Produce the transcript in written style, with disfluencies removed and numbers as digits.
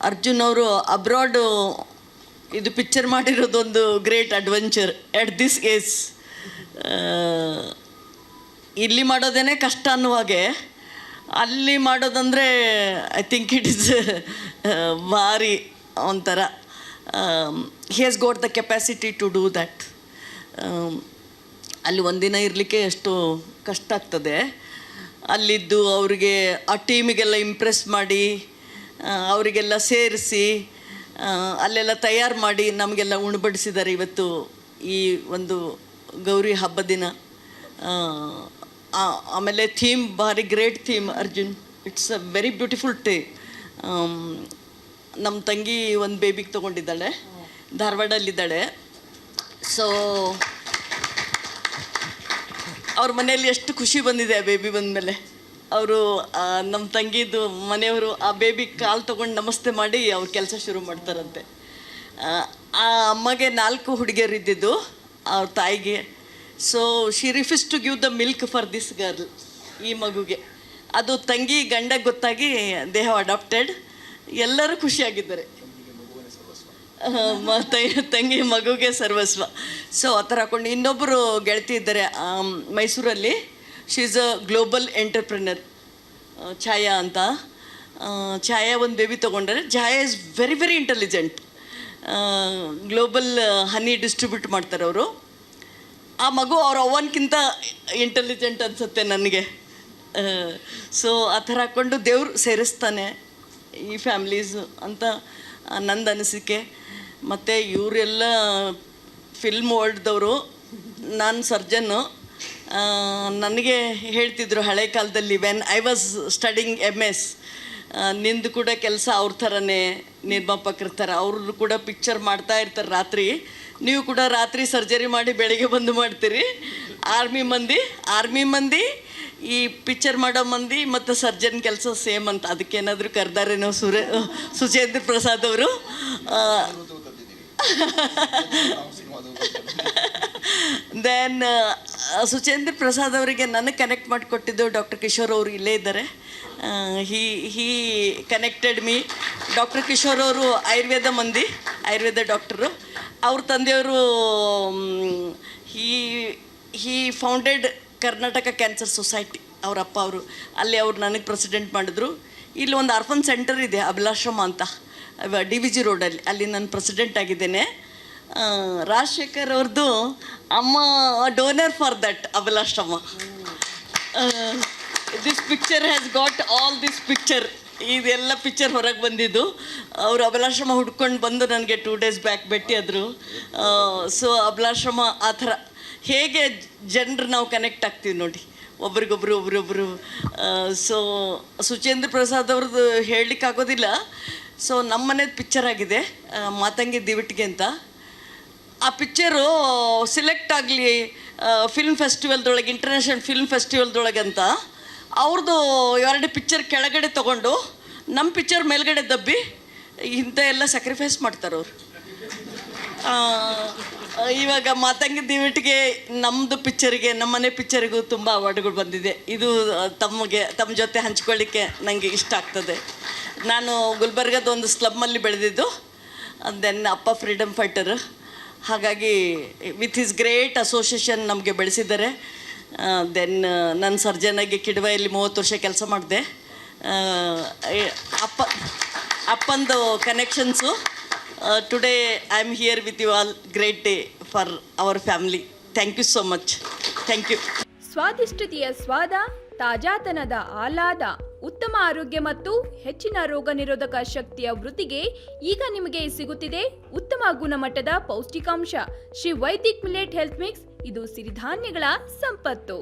ಅರ್ಜುನ್ ಅವರು ಅಬ್ರಾಡ್ ಇದು ಪಿಕ್ಚರ್ ಮಾಡಿರೋದೊಂದು great adventure at this age. ಇಲ್ಲಿ ಮಾಡೋದೇ ಕಷ್ಟ ಅನ್ನುವಾಗೆ ಅಲ್ಲಿ ಮಾಡೋದಂದರೆ ಐ ಥಿಂಕ್ ಇಟ್ ಈಸ್ ಭಾರಿ ಒಂಥರ. He has got the capacity to do that. ಅಲ್ಲಿ ಒಂದಿನ ಇರಲಿಕ್ಕೆ ಎಷ್ಟು ಕಷ್ಟ ಆಗ್ತದೆ. ಅಲ್ಲಿದ್ದು ಅವರಿಗೆ ಆ ಟೀಮಿಗೆಲ್ಲ ಇಂಪ್ರೆಸ್ ಮಾಡಿ ಅವರಿಗೆಲ್ಲ ಸೇರಿಸಿ ಅಲ್ಲೆಲ್ಲ ತಯಾರು ಮಾಡಿ ನಮಗೆಲ್ಲ ಉಣಬಡಿಸಿದ್ದಾರೆ ಇವತ್ತು ಈ ಒಂದು ಗೌರಿ ಹಬ್ಬ ದಿನ. ಆಮೇಲೆ ಥೀಮ್ ಭಾರಿ great theme Arjun. It's a very beautiful tea. ನಮ್ಮ ತಂಗಿ ಒಂದು ಬೇಬಿಗೆ ತೊಗೊಂಡಿದ್ದಾಳೆ, ಧಾರವಾಡಲ್ಲಿದ್ದಾಳೆ. ಸೊ ಅವ್ರ ಮನೆಯಲ್ಲಿ ಎಷ್ಟು ಖುಷಿ ಬಂದಿದೆ ಆ ಬೇಬಿ ಬಂದಮೇಲೆ. ಅವರು ನಮ್ಮ ತಂಗಿದು ಮನೆಯವರು ಆ ಬೇಬಿ ಕಾಲು ತೊಗೊಂಡು ನಮಸ್ತೆ ಮಾಡಿ ಅವ್ರ ಕೆಲಸ ಶುರು ಮಾಡ್ತಾರಂತೆ. ಆ ಅಮ್ಮಗೆ 4 ಹುಡುಗಿಯರು ಇದ್ದಿದ್ದು ಅವ್ರ ತಾಯಿಗೆ. So she refuse to give the milk for this girl, ಈ ಮಗುಗೆ. ಅದು ತಂಗಿ ಗಂಡಗೆ ಗೊತ್ತಾಗಿ ದೇ ಹ್ಯಾವ್ ಅಡಾಪ್ಟೆಡ್. ಎಲ್ಲರೂ ಖುಷಿಯಾಗಿದ್ದಾರೆ. ತಂಗಿ ಮಗುಗೆ ಸರ್ವಸ್ವ. ಸೊ ಆ ಥರ ಹಾಕೊಂಡು ಇನ್ನೊಬ್ಬರು ಗೆಳತಿ ಇದ್ದಾರೆ ಮೈಸೂರಲ್ಲಿ. She is a global entrepreneur, Chhaya ಅಂತ. ಛಾಯಾ ಒಂದು ಬೇಬಿ ತೊಗೊಂಡ್ರೆ. Chhaya is very very intelligent. Global honey distribute ಮಾಡ್ತಾರೆ ಅವರು. ಆ ಮಗು ಅವ್ರ ಅವ್ವನ್ಕಿಂತ ಇಂಟೆಲಿಜೆಂಟ್ ಅನಿಸುತ್ತೆ ನನಗೆ. ಸೊ ಆ ಥರ ಹಾಕ್ಕೊಂಡು ದೇವ್ರು ಸೇರಿಸ್ತಾನೆ ಈ ಫ್ಯಾಮ್ಲೀಸು ಅಂತ ನಂದು ಅನಿಸಿಕೆ. ಮತ್ತು ಇವರೆಲ್ಲ ಫಿಲ್ಮ್ ವರ್ಲ್ಡ್ದವರು. ನಾನು ಸರ್ಜನ್ನು. ನನಗೆ ಹೇಳ್ತಿದ್ರು ಹಳೆ ಕಾಲದಲ್ಲಿ when I was studying MS, ನಿಂದು ಕೂಡ ಕೆಲಸ ಅವ್ರ ಥರನೇ, ನಿರ್ಮಾಪಕರ ಥರ. ಅವರು ಕೂಡ ಪಿಕ್ಚರ್ ಮಾಡ್ತಾ ಇರ್ತಾರೆ ರಾತ್ರಿ. ನೀವು ಕೂಡ ರಾತ್ರಿ ಸರ್ಜರಿ ಮಾಡಿ ಬೆಳಿಗ್ಗೆ ಬಂದು ಮಾಡ್ತೀರಿ. ಆರ್ಮಿ ಮಂದಿ ಈ ಪಿಕ್ಚರ್ ಮಾಡೋ ಮಂದಿ ಮತ್ತು ಸರ್ಜನ್ ಕೆಲಸ ಸೇಮ್ ಅಂತ. ಅದಕ್ಕೇನಾದರೂ ಕರೆದಾರೇನೋ ಸುಚೇಂದ್ರ ಪ್ರಸಾದ್ ಅವರು. ದೆನ್ ಸುಚೇಂದ್ರ ಪ್ರಸಾದ್ ಅವರಿಗೆ ನನಗೆ ಕನೆಕ್ಟ್ ಮಾಡಿಕೊಟ್ಟಿದ್ದು ಡಾಕ್ಟರ್ ಕಿಶೋರ್ ಅವರು ಇಲ್ಲೇ ಇದ್ದಾರೆ. ಹೀ ಕನೆಕ್ಟೆಡ್ ಮೀ. ಡಾಕ್ಟರ್ ಕಿಶೋರ್ ಅವರು ಆಯುರ್ವೇದ ಡಾಕ್ಟರು. ಅವ್ರ ತಂದೆಯವರು ಹೀ ಫೌಂಡೆಡ್ ಕರ್ನಾಟಕ ಕ್ಯಾನ್ಸರ್ ಸೊಸೈಟಿ. ಅವ್ರ ಅಪ್ಪ ಅವರು ಅಲ್ಲಿ ಅವ್ರು ನನಗೆ ಪ್ರೆಸಿಡೆಂಟ್ ಮಾಡಿದ್ರು. ಇಲ್ಲಿ ಒಂದು ಆರ್ಫನ್ ಸೆಂಟರ್ ಇದೆ ಅಭಿಲಾಶ್ರಮ ಅಂತ, DVG ರೋಡಲ್ಲಿ. ಅಲ್ಲಿ ನಾನು ಪ್ರೆಸಿಡೆಂಟ್ ಆಗಿದ್ದೇನೆ. ರಾಜಶೇಖರ್ ಅವ್ರದ್ದು ಅಮ್ಮ donor for that Abhilashrama. This picture has got all this picture. ಇದೆಲ್ಲ ಪಿಕ್ಚರ್ ಹೊರಗೆ ಬಂದಿದ್ದು. ಅವರು ಅಭಿಲಾಶ್ರಮ ಹುಡ್ಕೊಂಡು ಬಂದು ನನಗೆ 2 days ಬ್ಯಾಕ್ ಭೇಟಿಯಾದರು. ಸೊ ಅಭಿಲಾಶ್ರಮ ಆ ಥರ ಹೇಗೆ ಜನರು ನಾವು ಕನೆಕ್ಟ್ ಆಗ್ತೀವಿ ನೋಡಿ, ಒಬ್ರಿಗೊಬ್ರು. ಸೊ ಸುಚೇಂದ್ರ ಪ್ರಸಾದ್ ಅವ್ರದ್ದು ಹೇಳಲಿಕ್ಕಾಗೋದಿಲ್ಲ. ಸೊ ನಮ್ಮ ಮನೇದು ಪಿಕ್ಚರ್ ಆಗಿದೆ, ಮಾತಂಗಿ ದಿವಿಟ್ಗೆ ಅಂತ. ಆ ಪಿಕ್ಚರು ಸಿಲೆಕ್ಟ್ ಆಗಲಿ ಫಿಲ್ಮ್ ಫೆಸ್ಟಿವಲ್ದೊಳಗೆ, ಇಂಟರ್ನ್ಯಾಷನಲ್ ಫಿಲ್ಮ್ ಫೆಸ್ಟಿವಲ್ದೊಳಗೆ ಅಂತ ಅವ್ರದ್ದು 2 ಪಿಕ್ಚರ್ ಕೆಳಗಡೆ ತೊಗೊಂಡು ನಮ್ಮ ಪಿಕ್ಚರ್ ಮೇಲ್ಗಡೆ ದಬ್ಬಿ ಇಂಥ ಎಲ್ಲ ಸ್ಯಾಕ್ರಿಫೈಸ್ ಮಾಡ್ತಾರೆ ಅವರು. ಇವಾಗ ಮಾತಂಗಿ ದಿವಿಟ್ಗೆ ನಮ್ಮದು ಪಿಕ್ಚರಿಗೆ, ನಮ್ಮ ಮನೆ ಪಿಕ್ಚರಿಗೂ ತುಂಬ ಅವಾರ್ಡ್ಗಳು ಬಂದಿದೆ. ಇದು ತಮ್ಮ ಜೊತೆ ಹಂಚ್ಕೊಳ್ಳಿಕ್ಕೆ ನನಗೆ ಇಷ್ಟ ಆಗ್ತದೆ. ನಾನು ಗುಲ್ಬರ್ಗದ ಒಂದು ಸ್ಲಮ್ಮಲ್ಲಿ ಬೆಳೆದಿದ್ದು. ದೆನ್ ಅಪ್ಪ ಫ್ರೀಡಮ್ ಫೈಟರ್. ಹಾಗಾಗಿ ವಿತ್ ಹಿಸ್ ಗ್ರೇಟ್ ಅಸೋಸಿಯೇಷನ್ ನಮಗೆ ಬೆಳೆಸಿದ್ದಾರೆ. ದೆನ್ ನನ್ನ ಸರ್ಜನಾಗಿ ಕಿಡವೆಯಲ್ಲಿ 30 ವರ್ಷ ಕೆಲಸ ಮಾಡಿದೆ. ಅಪ್ಪಂದು ಕನೆಕ್ಷನ್ಸು. Today I am here with you all. Great day for our family. Thank you so much. Thank you. ಸ್ವಾದಿಷ್ಟತೆಯ ಸ್ವಾದ, ತಾಜಾತನದ ಆಹ್ಲಾದ, ಉತ್ತಮ ಆರೋಗ್ಯ ಮತ್ತು ಹೆಚ್ಚಿನ ರೋಗ ನಿರೋಧಕ ಶಕ್ತಿಯ ವೃದ್ಧಿಗೆ ಈಗ ನಿಮಗೆ ಸಿಗುತ್ತಿದೆ ಉತ್ತಮ ಗುಣಮಟ್ಟದ ಪೌಷ್ಟಿಕಾಂಶ. Shri Vaidik millet health mix. ಇದು ಸಿರಿಧಾನ್ಯಗಳ ಸಂಪತ್ತು.